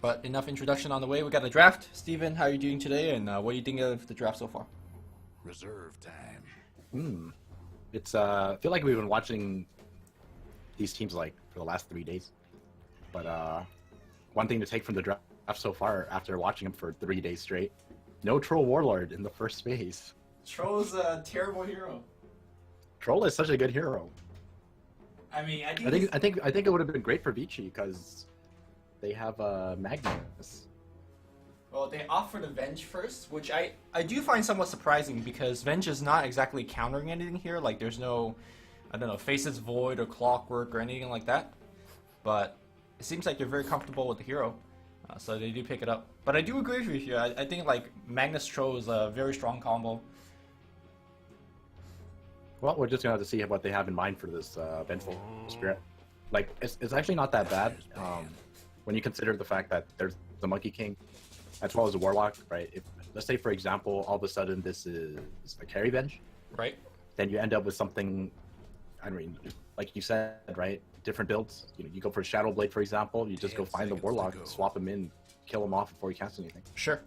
But enough introduction on the way. We got a draft. Steven, how are you doing today? And what do you think of the draft so far? Reserve time. It's I feel like we've been watching these teams like for the last 3 days. But one thing to take from the draft so far, after watching them for 3 days straight, no Troll Warlord in the first phase. Troll's a terrible hero. Troll is such a good hero. I mean, I think it would have been great for Vici because they have Magnus. Well, they offered a Venge first, which I do find somewhat surprising because Venge is not exactly countering anything here. Like, there's no, I don't know, Faces Void or Clockwork or anything like that. But it seems like they're very comfortable with the hero, so they do pick it up. But I do agree with you. I think, like, Magnus Troll is a very strong combo. Well, we're just gonna have to see what they have in mind for this Vengeful Spirit. Like, it's actually not that bad when you consider the fact that there's the Monkey King as well as a Warlock, right? If, let's say, for example, all of a sudden this is a carry Venge, right? Then you end up with something, I mean, like you said, right? Different builds. You know, you go for Shadow Blade, for example. You just go find the Warlock, swap him in, kill him off before he casts anything. Sure.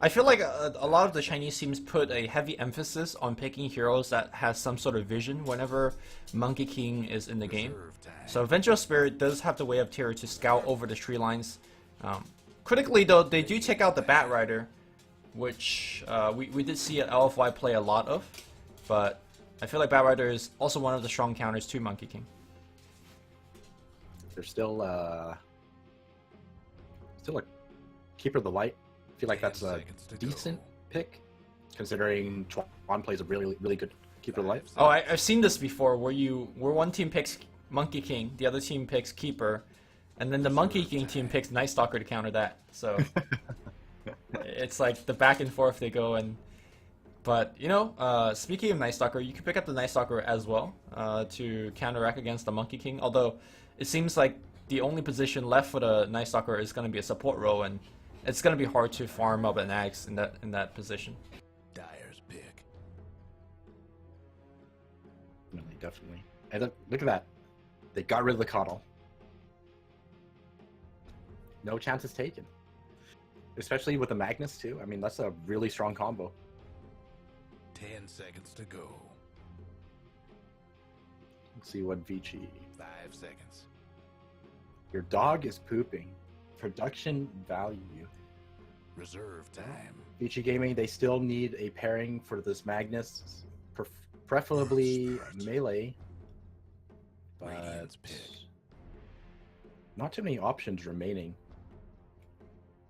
I feel like a lot of the Chinese teams put a heavy emphasis on picking heroes that has some sort of vision whenever Monkey King is in the game. So Vengeful Spirit does have the way of Terror to scout over the tree lines. Critically, though, they do take out the Bat Rider, which we did see at LFY play a lot of, but I feel like Bat Rider is also one of the strong counters to Monkey King. They're still a Keeper of the Light. I feel like that's a decent pick, considering Chuan plays a really good Keeper of the Light. Oh, I've seen this before, where one team picks Monkey King, the other team picks Keeper, and then the Monkey King team picks Night Stalker to counter that. So it's like the back and forth they go. But you know, speaking of Night Stalker, you can pick up the Night Stalker as well to counteract against the Monkey King. Although it seems like the only position left for the Night Stalker is going to be a support role, and it's going to be hard to farm up an axe in that position. Dyer's pick. No, definitely. And look at that. They got rid of the Coddle. No chances taken. Especially with the Magnus, too. I mean, that's a really strong combo. 10 seconds to go. Let's see what Vici. 5 seconds. Your dog is pooping. Production value. Reserve time. Vici Gaming, they still need a pairing for this Magnus. Preferably melee. But not too many options remaining.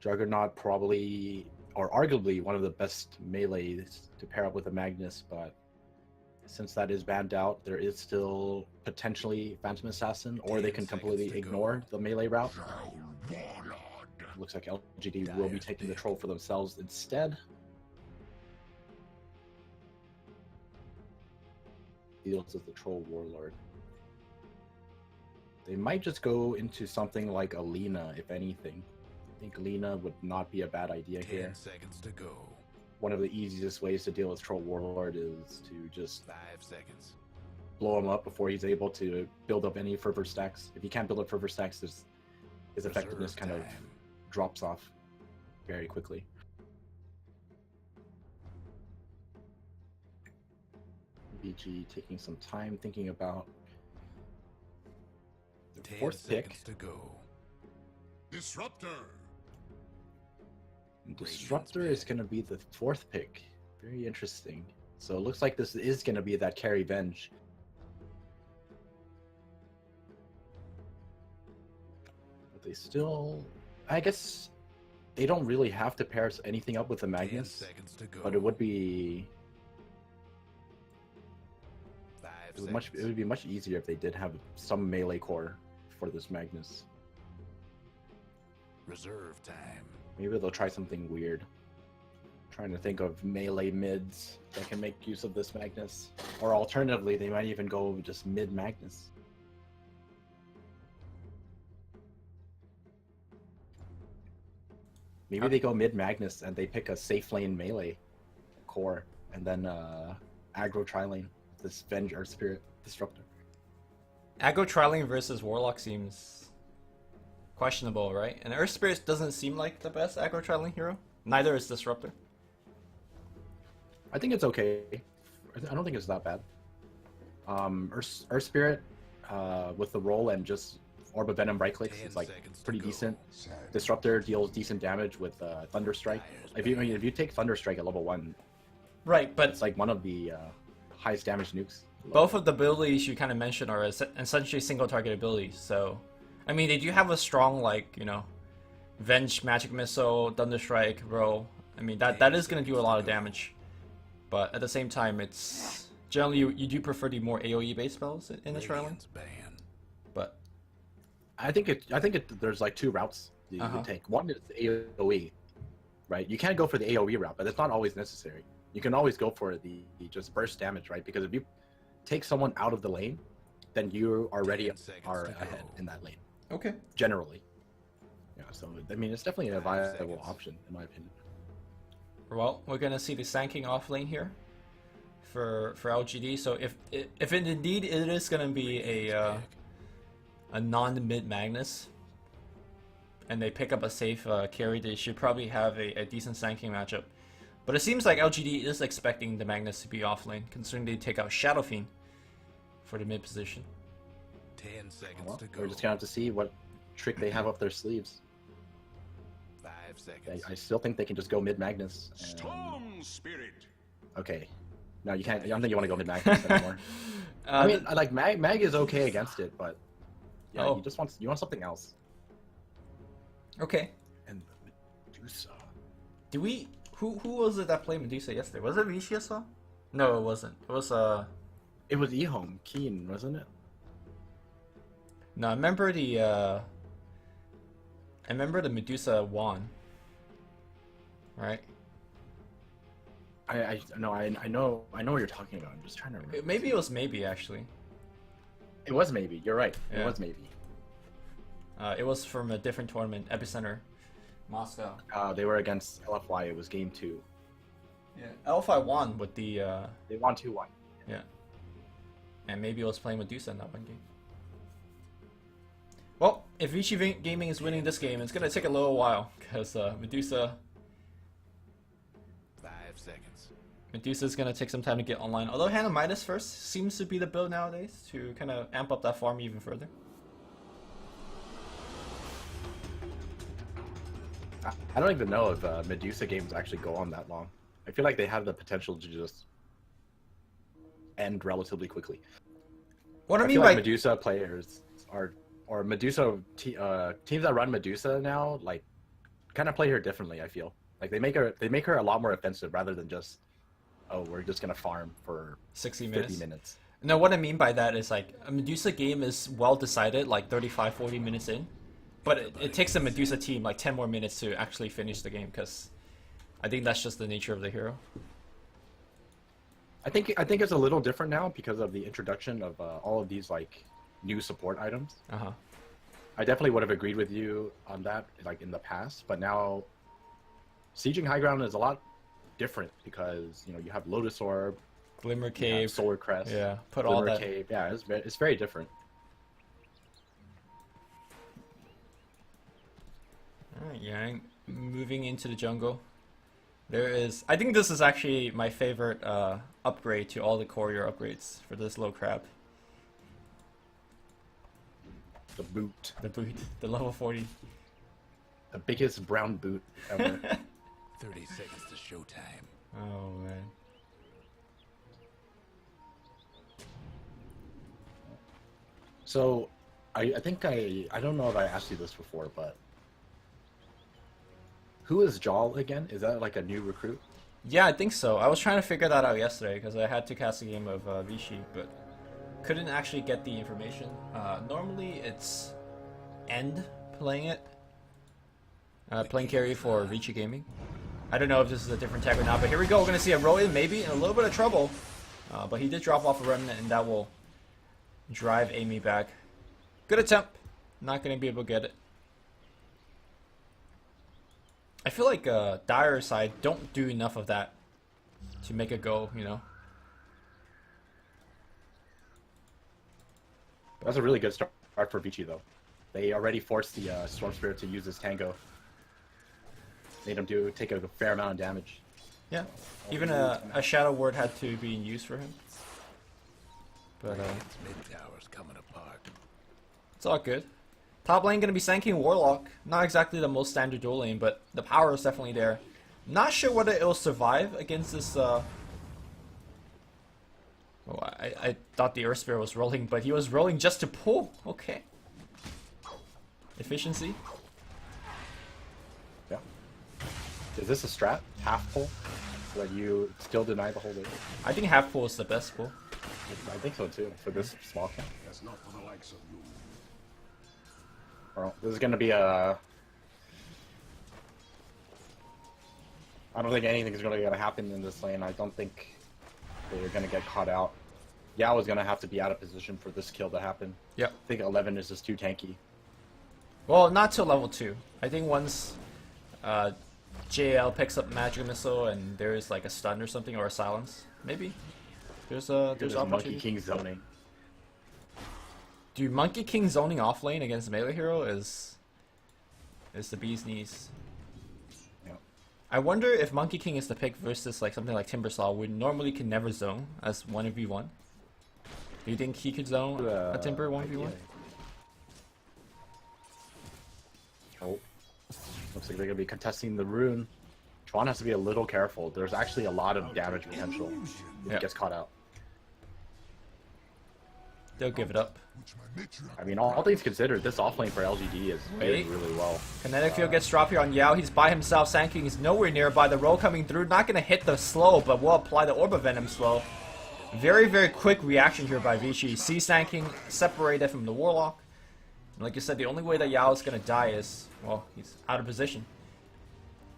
Juggernaut probably, or arguably, one of the best melees to pair up with a Magnus, but since that is banned out, there is still potentially Phantom Assassin, or they can completely ignore the melee route. Looks like LGD will be taking the troll for themselves instead. Deals with the Troll Warlord. They might just go into something like a Lina, if anything. I think Lina would not be a bad idea here. 10 seconds to go. One of the easiest ways to deal with Troll Warlord is to just 5 seconds. blow him up before he's able to build up any fervor stacks. If he can't build up fervor stacks, his effectiveness kind of drops off very quickly. BG taking some time thinking about the 4th pick. To go. Disruptor. Disruptor is going to be the 4th pick. Very interesting. So it looks like this is going to be that carry Venge. But they still, I guess, they don't really have to pair anything up with the Magnus. 10 seconds to go. But it would be, 5 it would be much easier if they did have some melee core for this Magnus. Reserve time. Maybe they'll try something weird. Trying to think of melee mids that can make use of this Magnus. Or alternatively, they might even go just mid Magnus. Maybe they go mid Magnus and they pick a safe lane melee core and then aggro tri-lane, this Venge Earth Spirit Disruptor. Aggro tri-lane versus Warlock seems questionable, right? And Earth Spirit doesn't seem like the best aggro traveling hero. Neither is Disruptor. I think it's okay. I don't think it's that bad. Earth Spirit, with the roll and just Orb of Venom right clicks, is like pretty decent. Disruptor deals decent damage with Thunder Strike. If you take Thunder Strike at level 1, Right, but it's like one of the highest damage nukes. both of the abilities you kind of mentioned are essentially single target abilities. So, I mean, they do have a strong, like, you know, Venge, Magic Missile, Thunder Strike, roll. I mean, that is going to do a lot of damage. But at the same time, it's generally you do prefer the more AoE based spells in this railing. But I think there's like two routes that you can take. One is AoE, right? You can't go for the AoE route, but it's not always necessary. You can always go for the just burst damage, right? Because if you take someone out of the lane, then you already are ahead in that lane. okay. Generally. Yeah, so I mean it's definitely a viable option in my opinion. Well, we're gonna see the Sand King off lane here for LGD. So if it indeed it is gonna be a non-mid Magnus, and they pick up a safe carry, they should probably have a decent Sand King matchup. But it seems like LGD is expecting the Magnus to be off lane, considering they take out Shadow Fiend for the mid position. 10 seconds Well, to go. we're just gonna have to see what trick they have up their sleeves. 5 seconds. I still think they can just go mid Magnus. And... Storm Spirit. Okay. No, you can't. I don't think you want to go mid Magnus anymore. I mean, like Mag is okay against it, but yeah, Oh. you want something else. Okay. And Medusa. Do we? Who was it that played Medusa yesterday? Was it Vici as well? No, it wasn't. It was It was EHOME Keen, wasn't it? No, I remember the Medusa won. Right? I know what you're talking about. I'm just trying to remember. Maybe it was maybe actually. It was maybe. You're right. It Yeah. was maybe. It was from a different tournament, Epicenter, Moscow. They were against LFY. It was game 2. Yeah. Alpha won with the They won 2-1. yeah. And maybe it was playing Medusa in that one game. Well, if Vici Gaming is winning this game, it's gonna take a little while because Medusa's gonna take some time to get online. Although Hannah Midas first seems to be the build nowadays to kind of amp up that farm even further. I don't even know if Medusa games actually go on that long. I feel like they have the potential to just end relatively quickly. What I mean feel by like Medusa players or Medusa teams that run Medusa now like kind of play her differently. I feel like they make her a lot more offensive rather than just we're just gonna farm for 60 50 minutes. minutes. No, what I mean by that is like a Medusa game is well decided like 35-40 minutes in, but it takes a Medusa team like 10 more minutes to actually finish the game because I think that's just the nature of the hero. I think it's a little different now because of the introduction of all of these like new support items. I definitely would have agreed with you on that like in the past, but now sieging high ground is a lot different because you have Lotus Orb, Glimmer you have Cave, Solar Crest, yeah, put Glimmer all that. Cave. Yeah, it's very different. Alright, Yang moving into the jungle. I think this is actually my favorite upgrade to all the courier upgrades for this low crab. The boot, The boot, the level 40. the biggest brown boot ever. 30 seconds to showtime. Oh man. So, I think I don't know if I asked you this before, but who is Jal again? Is that like a new recruit? Yeah, I think so. I was trying to figure that out yesterday because I had to cast a game of Vici, but couldn't actually get the information. Normally it's End playing it. Playing carry for Vici Gaming. I don't know if this is a different tag or not, but here we go. We're going to see a Rowan maybe in a little bit of trouble. But he did drop off a remnant, and that will drive Amy back. Good attempt. Not going to be able to get it. I feel like Dire side don't do enough of that to make it go, That's a really good start for Vici though. They already forced the Storm Spirit to use his Tango. Made him take a fair amount of damage. Yeah, even a Shadow Ward had to be in use for him. But Radiant's mid tower's coming apart. it's all good. Top lane gonna be Sanking Warlock. Not exactly the most standard dual lane, but the power is definitely there. Not sure whether it'll survive against this. Oh, I thought the Earth Spirit was rolling, but he was rolling just to pull. Okay. Efficiency. Yeah. Is this a strat? Half pull? So that you still deny the whole wave? I think half pull is the best pull. I think so too, for this small camp. That's not for the likes of you. Well, this is gonna be a... I don't think anything's really gonna happen in this lane. I don't think they're gonna get caught out. Yao is gonna have to be out of position for this kill to happen. Yep. I think 11 is just too tanky. Well, not till level 2. I think once JL picks up Magic Missile and there is like a stun or something, or a silence, maybe. There's There's opportunity. Monkey King zoning. Dude, Monkey King zoning off lane against melee hero is the bee's knees. Yeah. I wonder if Monkey King is the pick versus like something like Timbersaw, who normally can never zone as 1v1. Do you think he could zone a Timber 1v1? Oh. Looks like they're gonna be contesting the rune. Chuan has to be a little careful. There's actually a lot of damage potential if he gets caught out. They'll give it up. I mean, all things considered, this offlane for LGD is Wait. really well. Kinetic Field gets dropped here on Yao. He's by himself. Sanking is nowhere nearby. The roll coming through. Not going to hit the slow, but will apply the Orb of Venom slow. Very, very quick reaction here by Vici. See Sanking separated from the Warlock. And like you said, the only way that Yao is going to die is, well, he's out of position.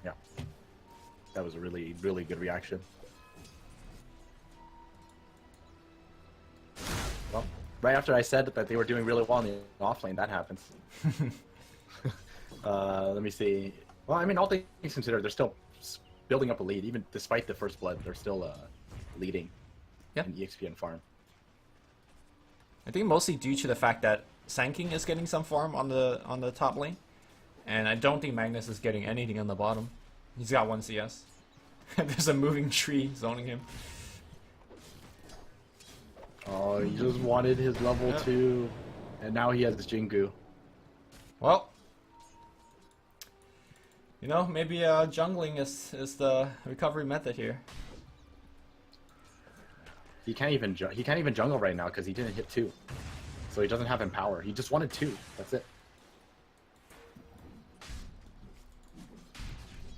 Yeah. That was a really, really good reaction. Well, right after I said that they were doing really well in the offlane, that happens. Let me see. Well, I mean, all things considered, they're still building up a lead. Even despite the first blood, they're still leading in EXP and farm. I think mostly due to the fact that Sanking is getting some farm on the top lane. And I don't think Magnus is getting anything on the bottom. He's got 1 CS. There's a moving tree zoning him. Oh, he just wanted his level 2, and now he has his Jingu. Well, you know, maybe jungling is the recovery method here. He can't even jungle right now because he didn't hit 2, so he doesn't have Empower. He just wanted 2. That's it.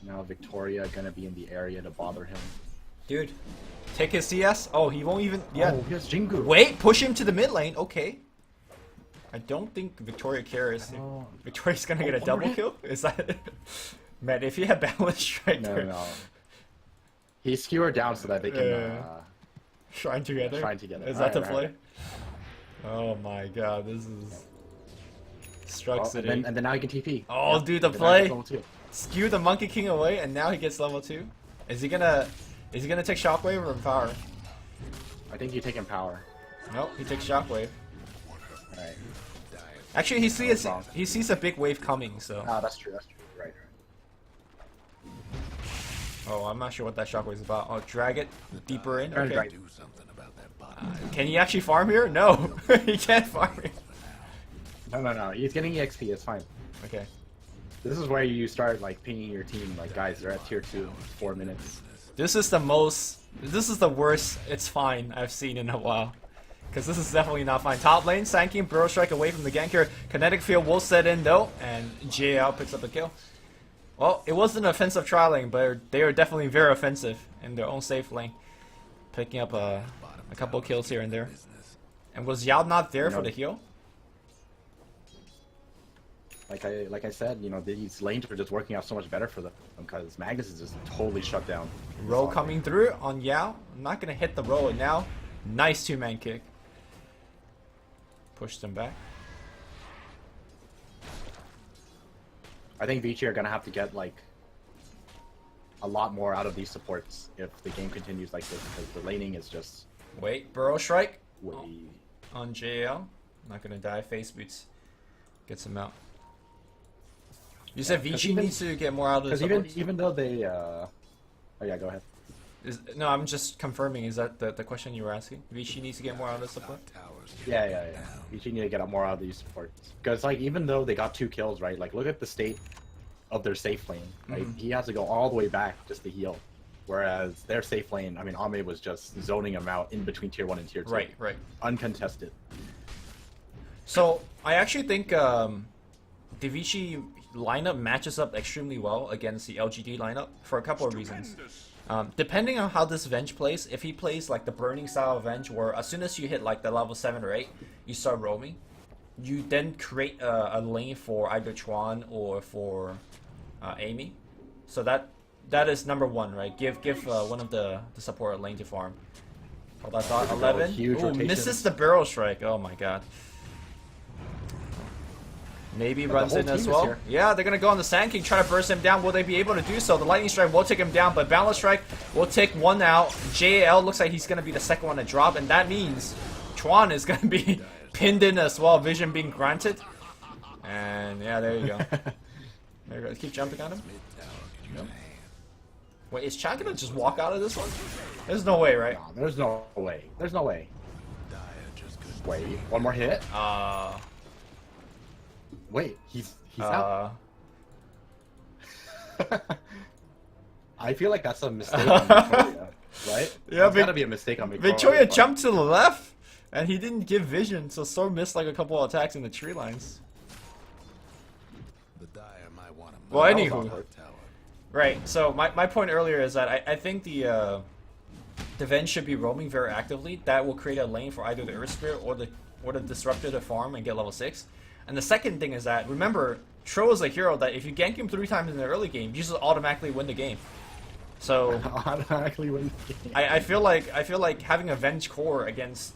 Now Victoria gonna be in the area to bother him. Dude, take his CS. Oh, he won't even. Yeah. Oh, he has Jingu. Wait, push him to the mid lane. Okay. I don't think Victoria cares. Oh. Victoria's gonna get a double kill. Is that? Man, if he had balance strike there. No. He skewered down so that they can Shrine together. shrine together. Is that the play? Right. Oh my god, this is. Struck Oh, City. and then now he can TP. Oh, dude, the And now he play. gets level 2. Skew the Monkey King away, and now he gets level 2. Is he gonna take Shockwave or Empower? I think you take Empower. Nope, he takes Shockwave. Alright. Actually, he sees a big wave coming, so. Ah, that's true. Right. Oh, I'm not sure what that Shockwave's about. Oh, drag it deeper in. Okay. Drag it. Do something about that bottom. Can he actually farm here? No, he can't farm here. No. He's getting EXP. It's fine. Okay. This is where you start like pinging your team. Like, guys, they're at tier 2. 4 minutes. This is the worst it's fine I've seen in a while. Because this is definitely not fine. Top lane, Sanking, Burrow Strike away from the gank here. Kinetic Field will set in though, and JL picks up the kill. Well, it wasn't an offensive trialing, but they are definitely very offensive in their own safe lane. Picking up a couple kills here and there. And was Yao not there for the heal? Like I said, you know, these lanes are just working out so much better for them because Magnus is just totally shut down. Roll coming through on Yao. I'm not gonna hit the roll and now. Nice 2-man kick. Pushed him back. I think Vici are gonna have to get like a lot more out of these supports if the game continues like this because the laning is just Wait, Burrow Strike way. on JL. Not gonna die. Face boots. Gets him out. You said 'cause Vici even- needs to get more out of the Because supports? even though they, oh yeah, go ahead. No, I'm just confirming. Is that the question you were asking? Vici needs to get more out of the support? Towers Yeah. You should need to get more out of these supports. Because like even though they got 2 kills, right? Like look at the state of their safe lane. Right? He has to go all the way back just to heal. Whereas their safe lane, I mean, Ame was just zoning him out in between tier 1 and tier 2. Right. Uncontested. So I actually think the Vici lineup matches up extremely well against the LGD lineup for a couple of reasons. Depending on how this Venge plays, if he plays like the burning style of Venge, where as soon as you hit like the level 7 or 8, you start roaming, you then create a lane for either Chuan or for Amy. So that is number one, right? Give one of the support a lane to farm. Oh, that dot 11. Huge Ooh, rotation. misses the barrel strike. Oh my god. Maybe But the runs whole in as team is well. here. Yeah, they're gonna go on the Sand King, try to burst him down. Will they be able to do so? The Lightning Strike will take him down, but Balance Strike will take one out. JL looks like he's gonna be the second one to drop, and that means Chuan is gonna be pinned in as well. Vision being granted. And yeah, there you go. There you go. Keep jumping on him. Wait, is Chad gonna just walk out of this one? There's no way, right? No, there's no way. There's no way. Wait, one more hit. Wait, he's out. I feel like that's a mistake on Victoria, right? Yeah, There's gotta be a mistake on Victoria. Victoria but- jumped to the left, and he didn't give vision, so Storm missed like a couple of attacks in the tree lines. The Dire might want to Well, That was anywho. awkward. tower. Right, so my point earlier is that I think the Venge should be roaming very actively. That will create a lane for either the Earth Spirit or the Disruptor to farm and get level 6. And the second thing is that, remember, Tro is a hero that if you gank him 3 times in the early game, you just automatically win the game. So Automatically wins the game. I feel like having a Venge core against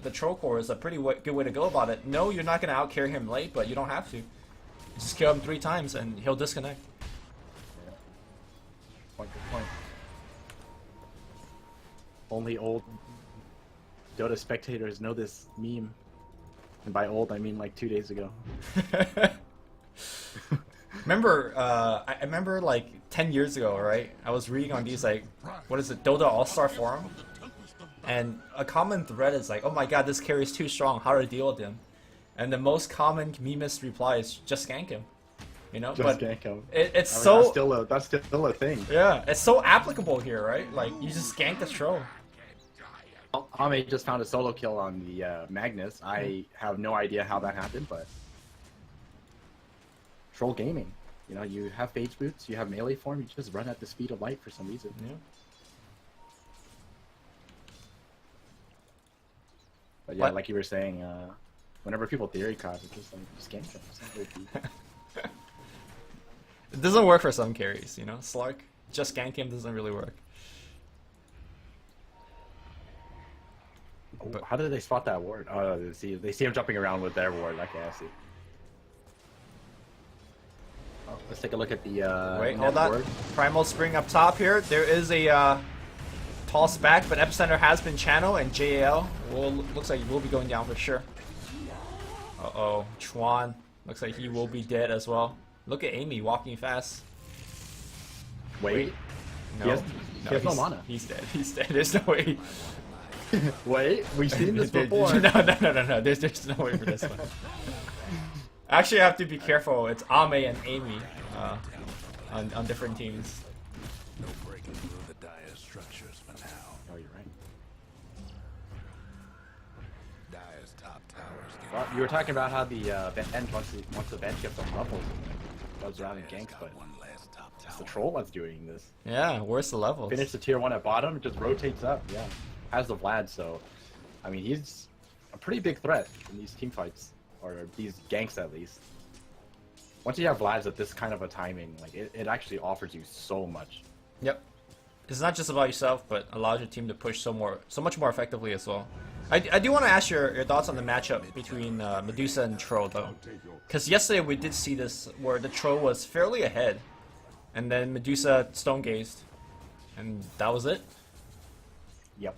the Tro core is a pretty good way to go about it. No, you're not going to out-carry him late, but you don't have to. Just kill him 3 times and he'll disconnect. Good point. Only old Dota spectators know this meme. And by old, I mean like 2 days ago. Remember, I remember like 10 years ago, right? I was reading on these like, what is it, Dota All-Star Forum? And a common thread is like, oh my god, this carry is too strong, how to deal with him? And the most common memist reply is, just gank him. You know? Just but gank him. It's I mean, so... that's still a thing. Yeah, it's so applicable here, right? Like, you just gank the troll. Ame just found a solo kill on the Magnus. I have no idea how that happened, but Troll Gaming. You know, you have phase boots, you have melee form, you just run at the speed of light for some reason. Yeah. But yeah, What? like you were saying, whenever people theory craft, it's just like just gank them. It's not really deep. It doesn't work for some carries, you know? Slark, just gank him doesn't really work. Oh, how did they spot that ward? Oh, they see him jumping around with their ward. Okay, I see. Oh, let's take a look at the Wait, net hold on. ward. Primal Spring up top here. There is a toss back, but Epicenter has been channeled, and JAL looks like he will be going down for sure. Uh-oh. Chuan looks like he will be dead as well. Look at Amy walking fast. Wait. No. He has no he's- mana. He's dead. He's dead. There's no way. Wait, we've seen this No, before. no. There's no way for this one. Actually, I have to be careful. It's Ame and Amy on different teams. No breaking through the Dire structures for now. Oh, you're right. Dire's top towers get Well, you were talking about how the bench once the bench gets some levels, it goes around and ganks, but one last top it's the tower. troll that's doing this. Yeah, where's the levels? Finish the tier 1 at bottom, it just rotates up. Yeah, has the Vlad, so I mean he's a pretty big threat in these team fights or these ganks at least. Once you have Vlads at this kind of a timing, like it actually offers you so much. Yep. It's not just about yourself, but allows your team to push so much more effectively as well. I do want to ask your thoughts on the matchup between Medusa and Troll, though. Because yesterday we did see this, where the Troll was fairly ahead, and then Medusa stone gazed, and that was it. Yep.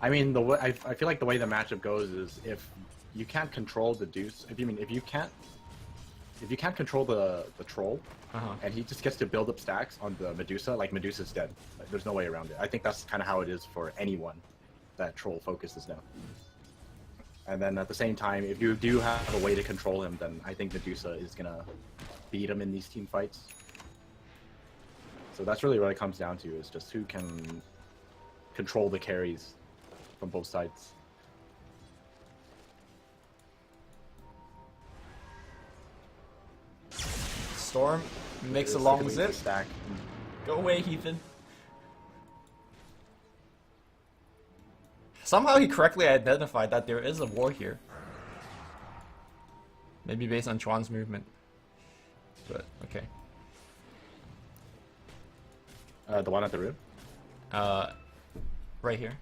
I mean, I feel like the way the matchup goes is if you can't control the Deuce. If you can't control the troll, and he just gets to build up stacks on the Medusa, like Medusa's dead. Like, there's no way around it. I think that's kind of how it is for anyone that troll focuses now. And then at the same time, if you do have a way to control him, then I think Medusa is gonna beat him in these team fights. So that's really what it comes down to, is just who can control the carries from both sides. Storm makes a long zip. Stack. Go away, Heathen. Somehow he correctly identified that there is a war here. Maybe based on Chuan's movement. But, okay. The one at the roof? Right here.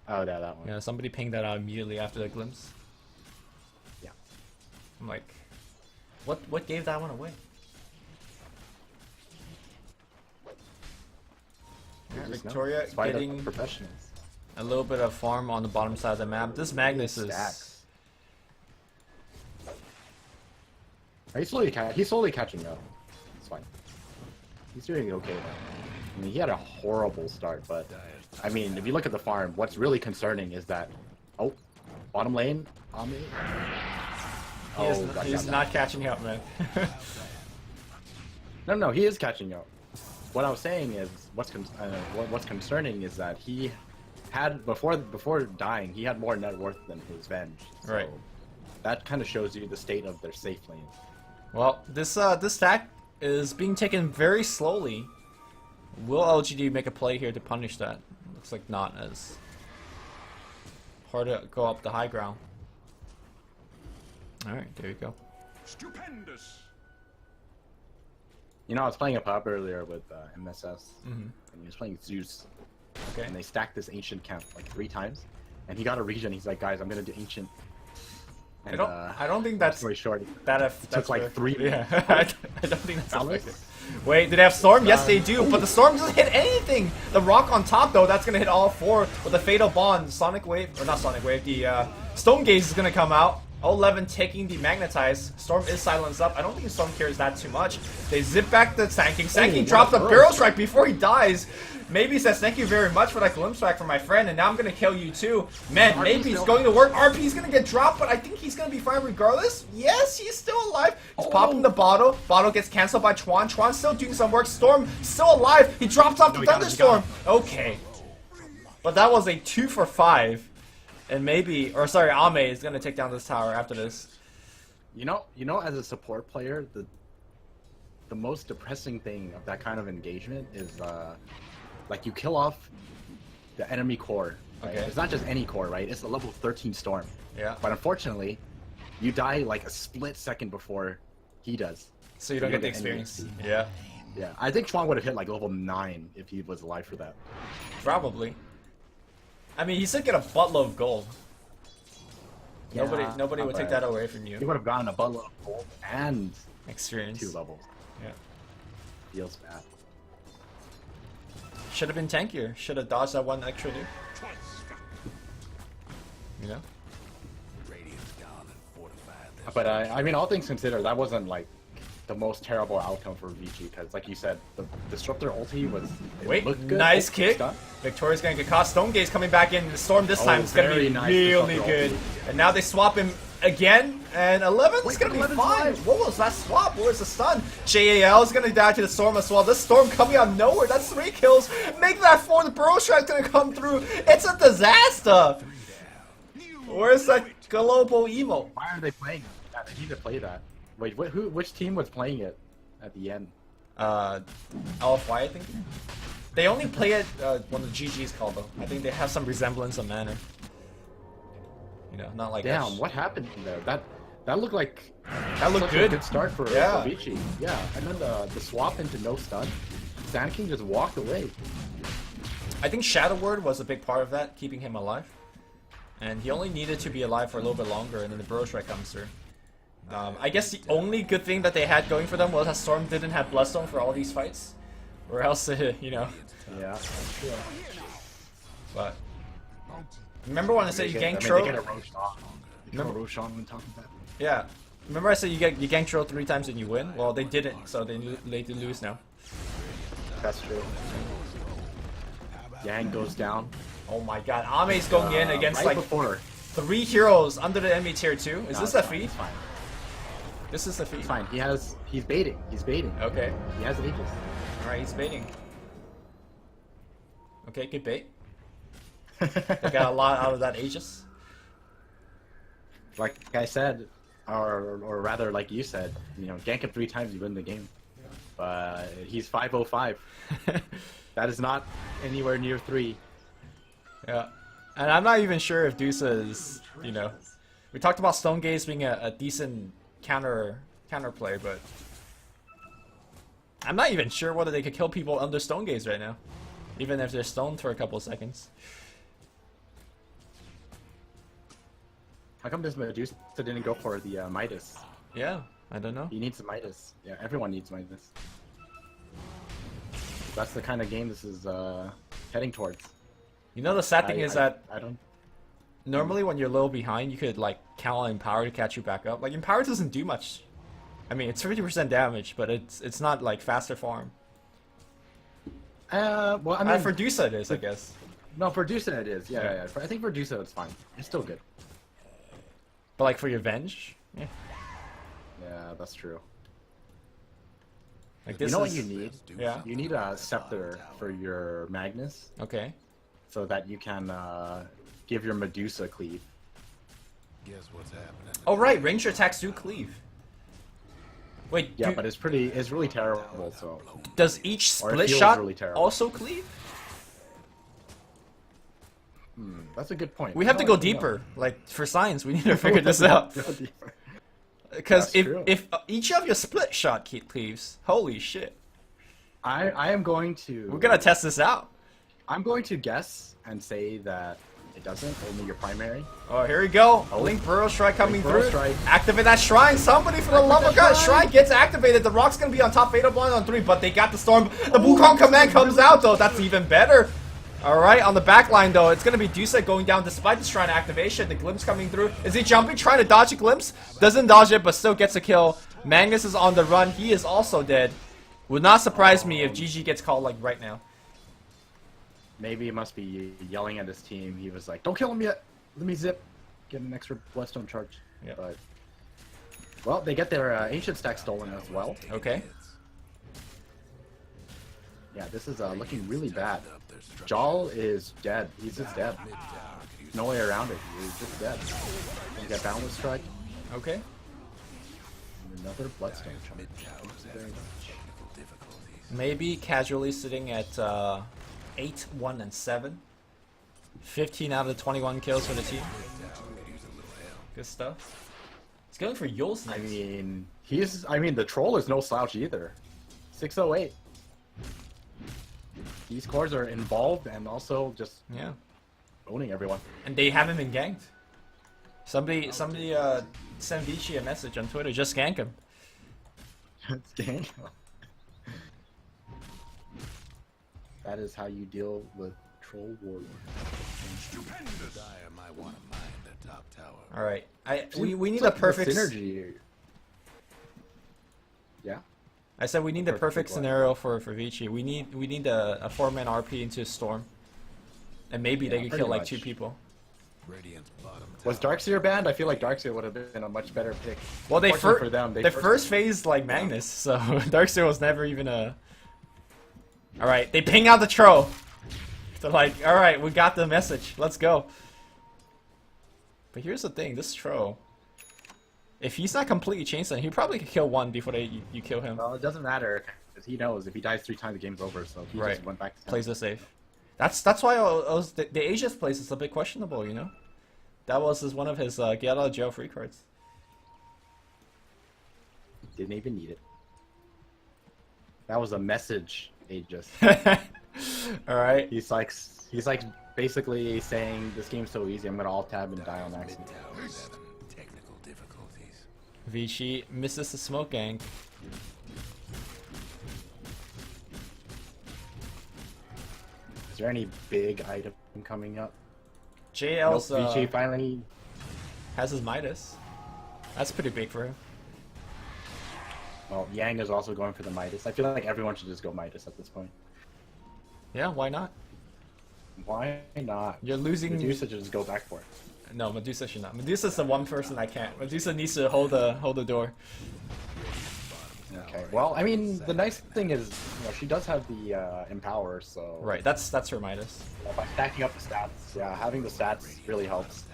Oh, yeah, that one. Yeah, somebody pinged that out immediately after the glimpse. Yeah. I'm like, what gave that one away? Yeah, Victoria getting professionals. A little bit of farm on the bottom side of the map. This Magnus is... Stacks. He's slowly catching up. It's fine. He's doing okay now. I mean, he had a horrible start, but I mean, if you look at the farm, what's really concerning is that, oh, bottom lane, Ame. He's not catching up, man. No, he is catching up. What I was saying is, what's concerning is that he had before dying, he had more net worth than his Venge. So right. That kind of shows you the state of their safe lane. Well, this stack is being taken very slowly. Will LGD make a play here to punish that? Looks like not, as hard to go up the high ground. Alright, there you go. Stupendous. You know, I was playing a pub earlier with MSS, and he was playing Zeus. Okay. And they stacked this ancient camp like 3 times, and he got a regen. He's like, guys, I'm gonna do ancient. And, I don't think that's very short. that Took like 3 Yeah, minutes. I don't think that's Alex? effective. Wait, did they have Storm? Yes, they do, but the Storm doesn't hit anything. The Rock on top, though, that's gonna hit all 4 with a Fatal Bond. Sonic Wave, or not Sonic Wave, the Stone Gaze is gonna come out. 11 taking the Magnetize. Storm is silenced up. I don't think Storm cares that too much. They zip back the Sanking. Sanking dropped the Barrel Strike before he dies. Maybe says, thank you very much for that Glimpse Strike from my friend, and now I'm going to kill you too. Man, maybe he's going to work. RP's going to get dropped, but I think he's going to be fine regardless. Yes, he's still alive. He's popping the bottle. Bottle gets cancelled by Chuan. Chuan's still doing some work. Storm still alive. He drops off the Thunderstorm. Okay. But that was a 2 for 5. And maybe, or sorry, Ame is gonna take down this tower after this. You know, as a support player, the most depressing thing of that kind of engagement is, like, you kill off the enemy core. Right? Okay. It's not just any core, right? It's the level 13 Storm. Yeah. But unfortunately, you die like a split second before he does. So you don't get the experience. Yeah. Yeah, I think Chuan would have hit like level 9 if he was alive for that. Probably. I mean, he should get a buttload of gold. Yeah, Nobody would take that away from He you. would have gotten a buttload of gold and Experience. 2 levels. Yeah. Feels bad. Should have been tankier. Should have dodged that one extra dude. You know? Radiant's down and fortified their But I mean, all things considered, that wasn't like the most terrible outcome for Vici, because like you said, the Disruptor ulti was... Wait, looked good. nice Oh, kick. stun. Victoria's gonna get caught. Stone Gaze coming back in. The Storm this time is gonna be very nice really Disruptor good. ulti. And now they swap him again. And 11's Wait, gonna be 11's fine. alive. What was that swap? Where's the stun? JAL is gonna die to the Storm as well. This Storm coming out of nowhere. That's 3 kills. Make that 4. The Burrow Strike's gonna come through. It's a disaster. Where's that global emo? Why are they playing it? Yeah, they need to play that. Wait, which team was playing it at the end? LFY, I think. They only play it when the GG's called, though. I think they have some resemblance of manner. You know, not like Damn, us. what happened there? That looked like looked such good. a good start for Yeah. Vici. Yeah, and then the swap into no stun. Sand King just walked away. I think Shadow Word was a big part of that, keeping him alive. And he only needed to be alive for a little bit longer, and then the Burrow Strike comes through. I guess the only good thing that they had going for them was that Storm didn't have Bloodstone for all these fights. Or else, you know. Yeah, that's true. But Remember when I said you gank They troll? get a Roshan. Remember- Roshan on top of that. Yeah. Remember I said you gank troll 3 times and you win? Well, they didn't, so they did lose now. That's true. Yang goes down. Oh my god, Ame's going in against right like before. 3 heroes under the enemy tier 2. Is No, this it's a fine, feat? it's fine. This is a feat. It's fine. He's baiting. He's baiting. Okay. He has Aegis. Alright, he's baiting. Okay, good bait. They got a lot out of that Aegis. Like I said, or rather like you said, you know, gank him 3 times, you win the game. But he's 505. That is not anywhere near 3. Yeah. And I'm not even sure if Dusa is, you know... We talked about Stone Gaze being a decent counter play, but... I'm not even sure whether they could kill people under Stone Gaze right now. Even if they're stoned for a couple of seconds. How come this Medusa didn't go for the Midas? Yeah, I don't know. He needs a Midas. Yeah, everyone needs Midas. That's the kind of game this is heading towards. You know the sad thing is that I don't. normally when you're a little behind, you could like count on Empower to catch you back up. Like Empower doesn't do much. I mean, it's 50% damage, but it's not like faster farm. Well, I mean, For Dusa it is, I guess. no, for Dusa it is. Yeah. I think for Dusa it's fine. It's still good. But like for your Venge, yeah. Yeah, that's true. Like You this know what is, you need? Yeah. You need a Scepter for your Magnus, Okay. so that you can give your Medusa cleave. Guess what's happening? Oh right, ranged attacks do cleave. Wait, Yeah, but it's really terrible. So does each Or it split feels shot really terrible. also cleave? that's a good point. We have to go deeper. Like for science, we need to figure this out. Go deeper. Because That's true. if each of your split shot cleaves, holy shit, I am going to. we're gonna test this out. I'm going to guess and say that it doesn't. Only your primary. Oh, here we go. Oh. Link Burrow Strike coming Link Burrow through. Strike. Activate that shrine. Somebody for the love of that God. shrine. Shrine gets activated. The Rock's going to be on top. Fatal Blind on 3, but they got the Storm. The Wukong command comes out, though. That's even better. All right, on the back line, though, it's going to be Dusa going down despite the shrine activation. The Glimpse coming through. Is he jumping, trying to dodge a Glimpse? Doesn't dodge it, but still gets a kill. Magnus is on the run. He is also dead. Would not surprise me if GG gets called like right now. Maybe he must be yelling at his team. He was like, "Don't kill him yet. Let me zip, get an extra Bloodstone charge." Yep. But well, they get their ancient stack stolen as well. Okay. Yeah, this is looking really bad. Jal is dead. He's just dead. No way around it. He's just dead. You get Boundless Strike. Okay. And another Bloodstone charge. Maybe casually sitting at 8, 1, and 7. 15 out of the 21 kills for the team. Good stuff. He's going for Yule's I next. mean, the troll is no slouch either. 608. These cores are involved and also just Yeah. owning everyone. And they haven't been ganked. Somebody sent Vici a message on Twitter, just gank him. It's gang. That is how you deal with troll warlord. Dire might want to mine the top tower. Alright. We need It's a like the perfect synergy. Yeah. I said we need the perfect Perfect what? scenario for Vici. We need a 4-man RP into a storm. And maybe they Yeah, could pretty kill like much. 2 people. Radiant's bottom Was tower. Darkseer banned? I feel like Darkseer would have been a much better pick. Well, they Unfortunately for them, they first phase like Magnus, so Darkseer was never even a. All right, they ping out the troll. They're like, all right, we got the message. Let's go. But here's the thing: this troll, if he's not completely chainstun, he probably could kill 1 before you kill him. Well, it doesn't matter because he knows if he dies 3 times, the game's over. So he Right. just went back to Plays it safe. That's why the Aegis place is a bit questionable, you know. That was one of his get out of jail free cards. Didn't even need it. That was a message, Aegis. All right. He's like basically saying this game's so easy. I'm gonna alt tab and die on accident. Tower's having technical difficulties. Vici misses the smoke gang. Is there any big item coming up? JL's Vici finally. has his Midas. That's pretty big for him. Well, Yang is also going for the Midas. I feel like everyone should just go Midas at this point. Yeah, why not? Why not? You're losing. Medusa should just go back for it. No, Medusa should not. Medusa's the one person I can't. Medusa needs to hold the door. Okay. Well, I mean, the nice thing is, she does have the Empower, so. Right, that's her Midas. By stacking up the stats, yeah, having the stats really helps.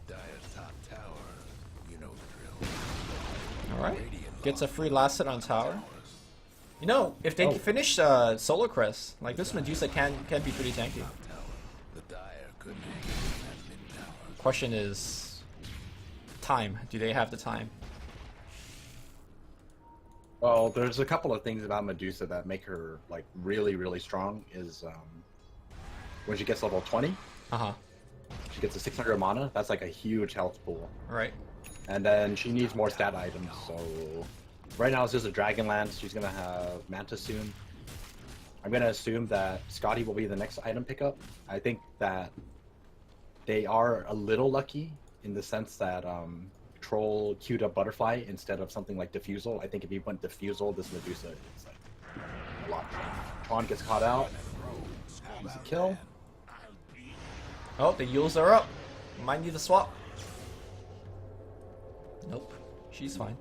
Dire's top tower. You know the drill. All right, gets a free last hit on tower. You know, if they finish Solar Crest, like this Medusa can be pretty tanky. The Dire could make admin tower. Question is, time. Do they have the time? Well, there's a couple of things about Medusa that make her like really, really strong. Is when she gets level 20, she gets a 600 mana. That's like a huge health pool. Right. And then she needs more stat items. So right now it's just a Dragonlance. She's gonna have Manta soon. I'm gonna assume that Scotty will be the next item pickup. I think that they are a little lucky in the sense that Troll queued up Butterfly instead of something like Diffusal. I think if he went Diffusal, this Medusa is like a lot. Tron gets caught out. Easy kill. Oh, the Yules are up. Might need to swap. Nope, she's fine.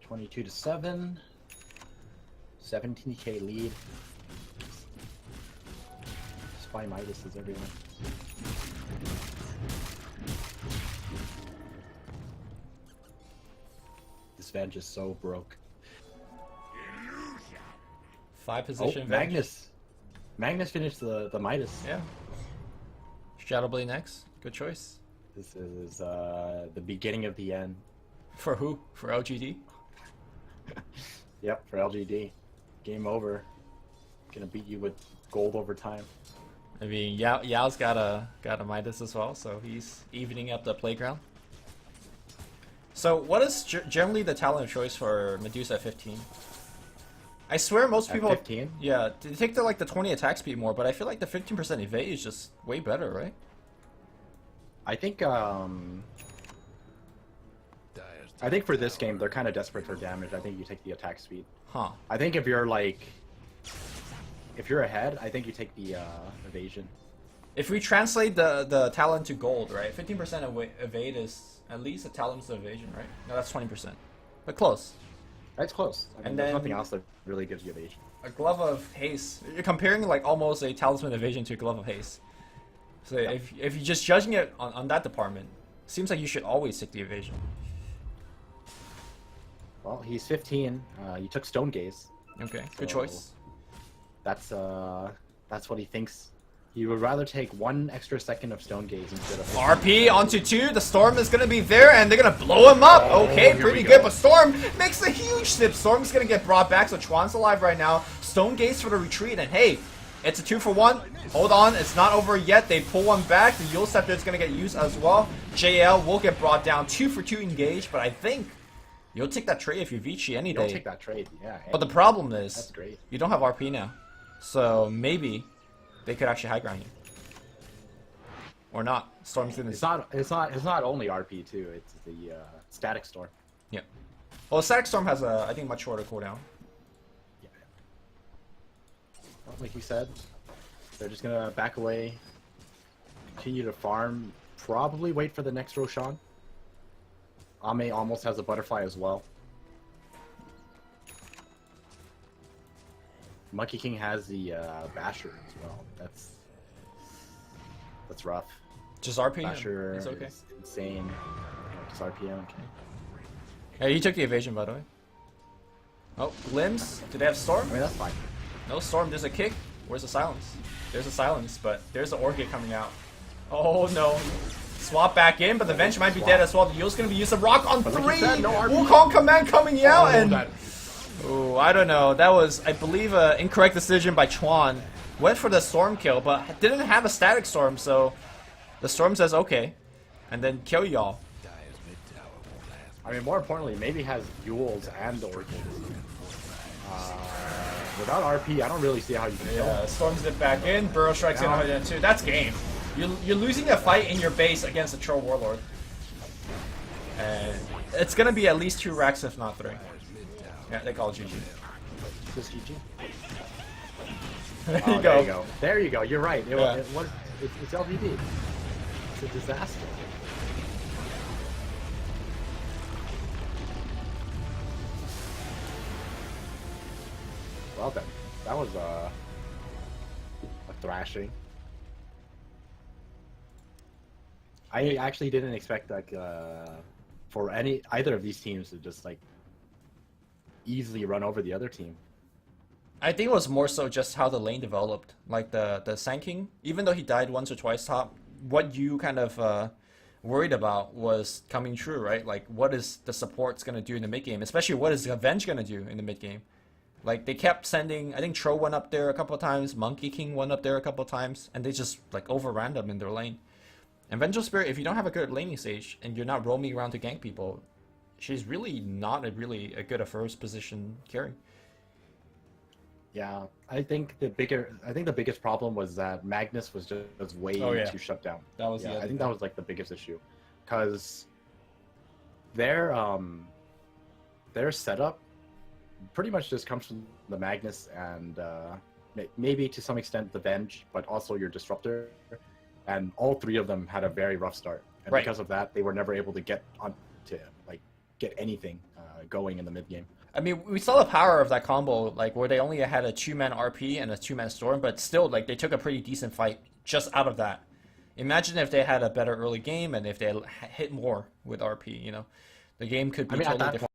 22-7. 17k lead. Spy Midas is everywhere. This Venge is so broke. 5 position. Oh, Venge. Magnus. Magnus finished the Midas. Yeah. Shadowblade next. Good choice. This is the beginning of the end. For who? For LGD? Yep, for LGD. Game over. Gonna beat you with gold over time. I mean, Yao's got a Midas as well, so he's evening up the playground. So, what is generally the talent of choice for Medusa at 15? I swear most people. 15? Yeah, they take the 20 attack speed more, but I feel like the 15% evade is just way better, right? I think for this game they're kind of desperate for damage. I think you take the attack speed. Huh. I think if you're ahead, I think you take the evasion. If we translate the talent to gold, right? 15% evade is at least a talent's evasion, right? No, that's 20%, but close. That's close. I mean, And there's then- nothing else that really gives you evasion. A glove of haste. You're comparing like almost a talisman evasion to a glove of haste. So if you're just judging it on that department, seems like you should always take the evasion. Well, he's 15. You took Stone Gaze. Okay, good So- choice. That's what he thinks. He would rather take 1 extra second of Stone Gaze instead of 15. RP onto 2. The Storm is gonna be there, and they're gonna blow him up. Okay, here pretty we good. go. But Storm makes a huge snip. Storm's gonna get brought back, so Chuan's alive right now. Stone Gaze for the retreat, and hey, it's a 2-for-1. Hold on, it's not over yet. They pull one back. The Yule Scepter is gonna get used as well. JL will get brought down. 2-for-2 engaged, but I think you'll take that trade if you're Vici any Don't day. take that trade. Yeah. But the problem is, That's great. you don't have RP now, so maybe they could actually high ground you, or not. Storm's gonna. It's not only RP too. It's the Static Storm. Yeah. Well, Static Storm has a, I think, much shorter cooldown. Yeah. Well, like you said, they're just gonna back away, continue to farm, probably wait for the next Roshan. Ame almost has a Butterfly as well. Monkey King has the Basher as well. That's rough. Just RP. Basher It's okay. is insane. Just RPM. Hey, he took the evasion, by the way. Oh, Limbs. Do they have Storm? I mean, that's fine. No Storm. There's a kick. Where's the silence? There's a silence, but there's the Orchid coming out. Oh no. Swap back in, but the Venge might be dead as well. The Yule's gonna be used. A rock on But 3. like you said, no RP. Wukong command coming out, and that- oh, I don't know. That was, I believe, an incorrect decision by Chuan. Went for the Storm kill, but didn't have a Static Storm, so the Storm says okay, and then kill y'all. Dire's mid tower won't last. I mean, more importantly, maybe has Yules and Orchids. Without RP, I don't really see how you can kill Yeah, him. storms it back in. Burrow strikes in Now- on it too. That's game. You're losing a fight in your base against a troll warlord. And it's gonna be at least 2 racks, if not 3. Yeah, they call it GG. Just GG. There Oh, you there go. you go. There you go. You're right. Yeah. It's LGD. It's a disaster. Well then, that was a thrashing. I actually didn't expect like for either of these teams to just like easily run over the other team. I think it was more so just how the lane developed. Like the Sand King, even though he died once or twice top, what you kind of worried about was coming true, right? Like what is the supports going to do in the mid game? Especially what is the Avenge going to do in the mid game? Like they kept sending, I think Tro went up there a couple of times, Monkey King went up there a couple of times, and they just like overran them in their lane. And Vengeful Spirit, if you don't have a good laning stage and you're not roaming around to gank people, she's really not a good first position carry. Yeah, I think the biggest problem was that Magnus was just way too shut down. That was I think that was like the biggest issue, because their setup pretty much just comes from the Magnus and maybe to some extent the Venge, but also your Disruptor, and all 3 of them had a very rough start, and Right. because of that, they were never able to get anything going in the mid game. I mean, we saw the power of that combo, like where they only had a 2-man RP and a 2-man Storm, but still, like they took a pretty decent fight just out of that. Imagine if they had a better early game and if they had hit more with RP. You know, the game could be I mean, totally at that different.